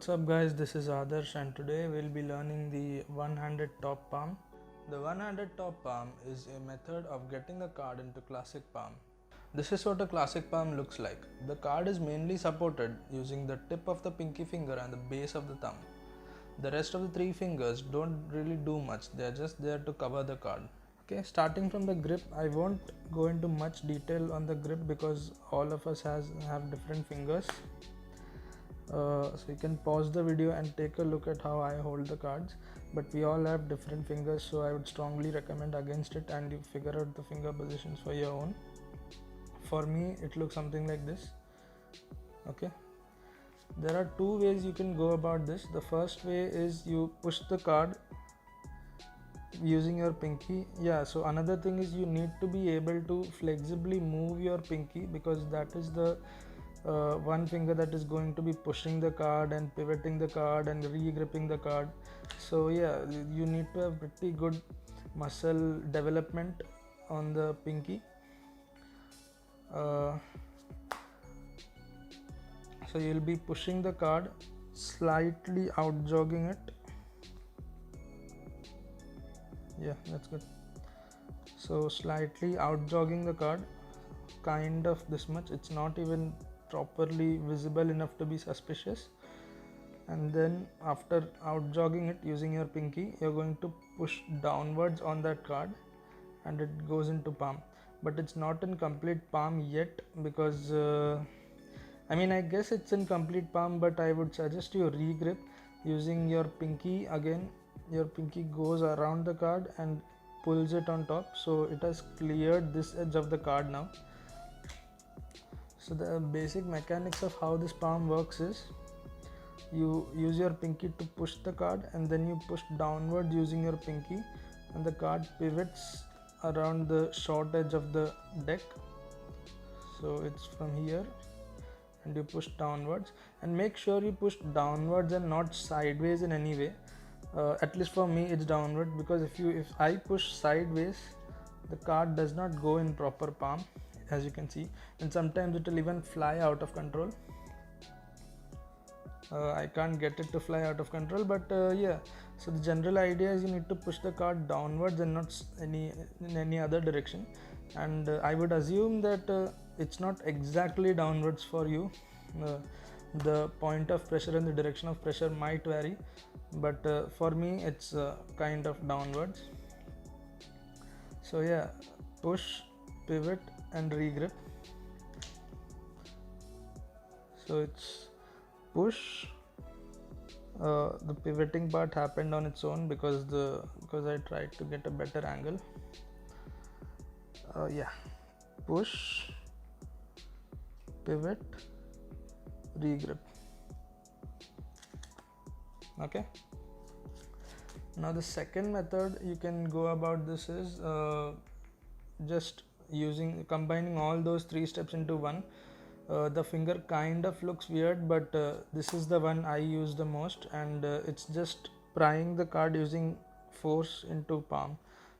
What's up guys, this is Adarsh and today we'll be learning the one-handed top palm. The one-handed top palm is a method of getting the card into classic palm. This is what a classic palm looks like. The card is mainly supported using the tip of the pinky finger and the base of the thumb. The rest of the three fingers don't really do much, they are just there to cover the card. Okay, starting from the grip, I won't go into much detail on the grip because all of us have different fingers. So you can pause the video and take a look at how I hold the cards, but we all have different fingers, so I would strongly recommend against it and you figure out the finger positions for your own. For me it looks something like this. Okay, there are two ways you can go about this. The first way is you push the card using your pinky. So another thing is you need to be able to flexibly move your pinky because that is the one finger that is going to be pushing the card and pivoting the card and re-gripping the card. So you need to have pretty good muscle development on the pinky. So you'll be pushing the card, slightly out jogging it. That's good. So slightly out jogging the card, kind of this much. It's not even properly visible enough to be suspicious. And then after out jogging it using your pinky, you're going to push downwards on that card and it goes into palm, but it's not in complete palm yet because I guess it's in complete palm, but I would suggest you re-grip using your pinky. Again, your pinky goes around the card and pulls it on top, so it has cleared this edge of the card now. So the basic mechanics of how this palm works is you use your pinky to push the card and then you push downward using your pinky and the card pivots around the short edge of the deck. So it's from here and you push downwards, and make sure you push downwards and not sideways in any way. At least for me it's downward, because if I push sideways, the card does not go in proper palm, as you can see, and sometimes it will even fly out of control. I can't get it to fly out of control, but so the general idea is you need to push the card downwards and not in any other direction. And I would assume that it's not exactly downwards for you. The point of pressure and the direction of pressure might vary, but for me it's kind of downwards. So push, pivot and re-grip. So it's push. The pivoting part happened on its own because I tried to get a better angle. Push, pivot, re-grip. Okay, now the second method you can go about this is just combining all those three steps into one. The finger kind of looks weird, but this is the one I use the most, and it's just prying the card using force into palm.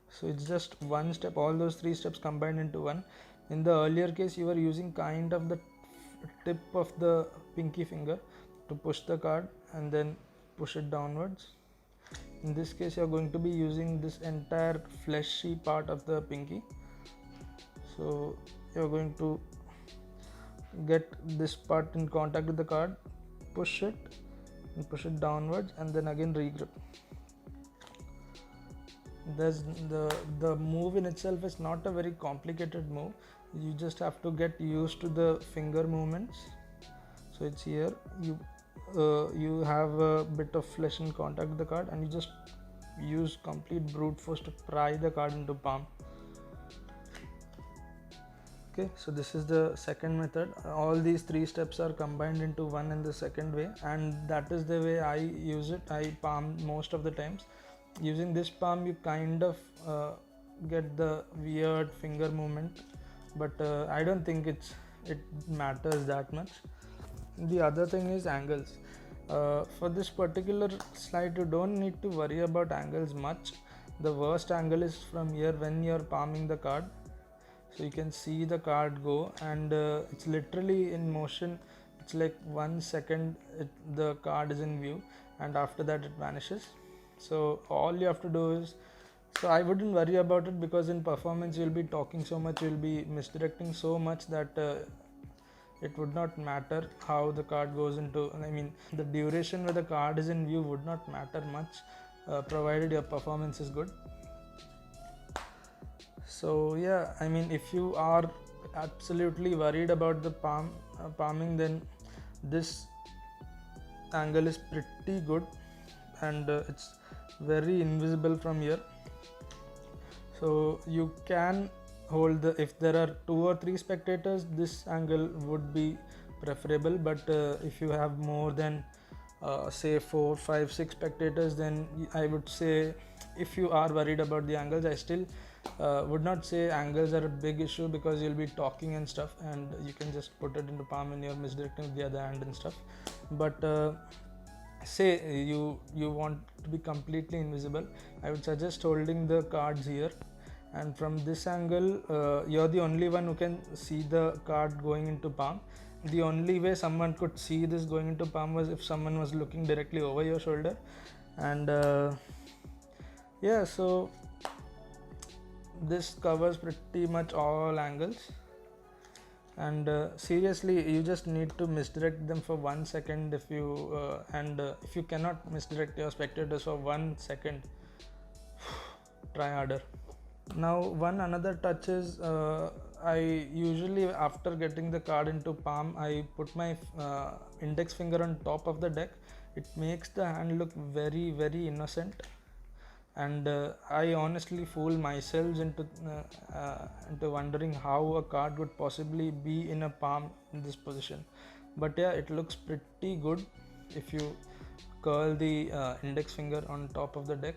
So it's just one step, all those three steps combined into one. In the earlier case you were using kind of the tip of the pinky finger to push the card and then push it downwards. In this case you are going to be using this entire fleshy part of the pinky. So you are going to get this part in contact with the card, push it and push it downwards, and then again re-grip. There's the move in itself is not a very complicated move. You just have to get used to the finger movements. So it's here, you have a bit of flesh in contact with the card and you just use complete brute force to pry the card into palm. Okay, so this is the second method. All these three steps are combined into one in the second way, and that is the way I use it. I palm most of the times. Using this palm you kind of get the weird finger movement, but I don't think it matters that much. The other thing is angles. For this particular slide you don't need to worry about angles much. The worst angle is from here when you're palming the card. So you can see the card go, and it's literally in motion. it's like 1 second the card is in view, and after that it vanishes. So all you have to do is, so I wouldn't worry about it, because in performance you'll be talking so much, you'll be misdirecting so much that it would not matter how the card goes into, I mean the duration where the card is in view would not matter much, provided your performance is good. So yeah, I mean if you are absolutely worried about the palming, then this angle is pretty good, and it's very invisible from here. So you can hold the, if there are 2 or 3 spectators, this angle would be preferable, but if you have more than say 4, 5, 6 spectators, then I would say, if you are worried about the angles, I still would not say angles are a big issue, because you'll be talking and stuff, and you can just put it into palm and you're misdirecting with the other hand and stuff. But say you want to be completely invisible, I would suggest holding the cards here, and from this angle you're the only one who can see the card going into palm. The only way someone could see this going into palm was if someone was looking directly over your shoulder. And yeah, so this covers pretty much all angles, and seriously, you just need to misdirect them for 1 second. If you if you cannot misdirect your spectators for 1 second, try harder. Now one another touch is, I usually, after getting the card into palm, I put my index finger on top of the deck. It makes the hand look very, very innocent, and I honestly fool myself into wondering how a card would possibly be in a palm in this position. But yeah, it looks pretty good if you curl the index finger on top of the deck,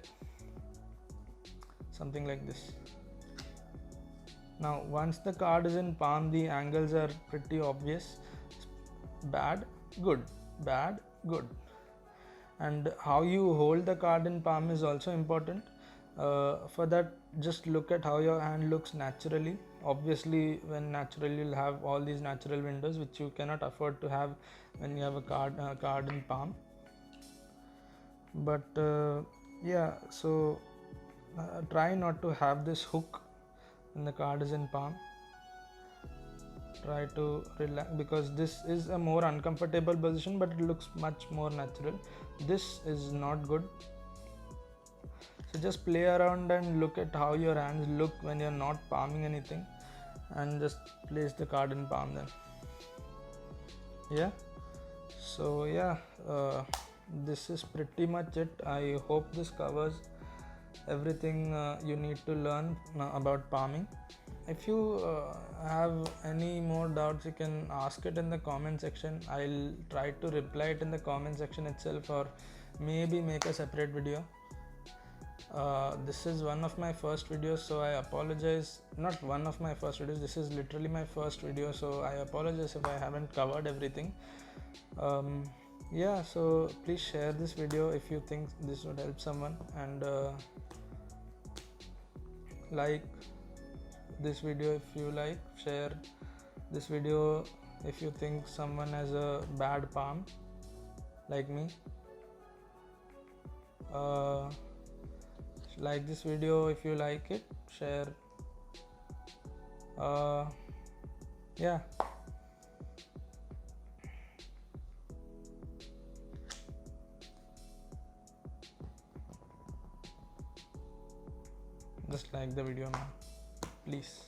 something like this. Now once the card is in palm, the angles are pretty obvious: bad, good, bad, good. And how you hold the card in palm is also important. For that, just look at how your hand looks naturally. Obviously, when naturally, you'll have all these natural windows which you cannot afford to have when you have a card in palm. But yeah, so try not to have this hook when the card is in palm. Try to relax, because this is a more uncomfortable position, but it looks much more natural. This is not good. So just play around and look at how your hands look when you're not palming anything, and just place the card in palm then. Yeah, so yeah, this is pretty much it. I hope this covers everything you need to learn about palming. If you have any more doubts, you can ask it in the comment section. I'll try to reply it in the comment section itself, or maybe make a separate video. This is one of my first videos, so I apologize. Not one of my first videos, this is literally my first video, so I apologize if I haven't covered everything. Yeah, so please share this video if you think this would help someone, and like this video if you like. Share this video if you think someone has a bad palm like me. Like this video if you like it. Share. Yeah, just like the video now, please.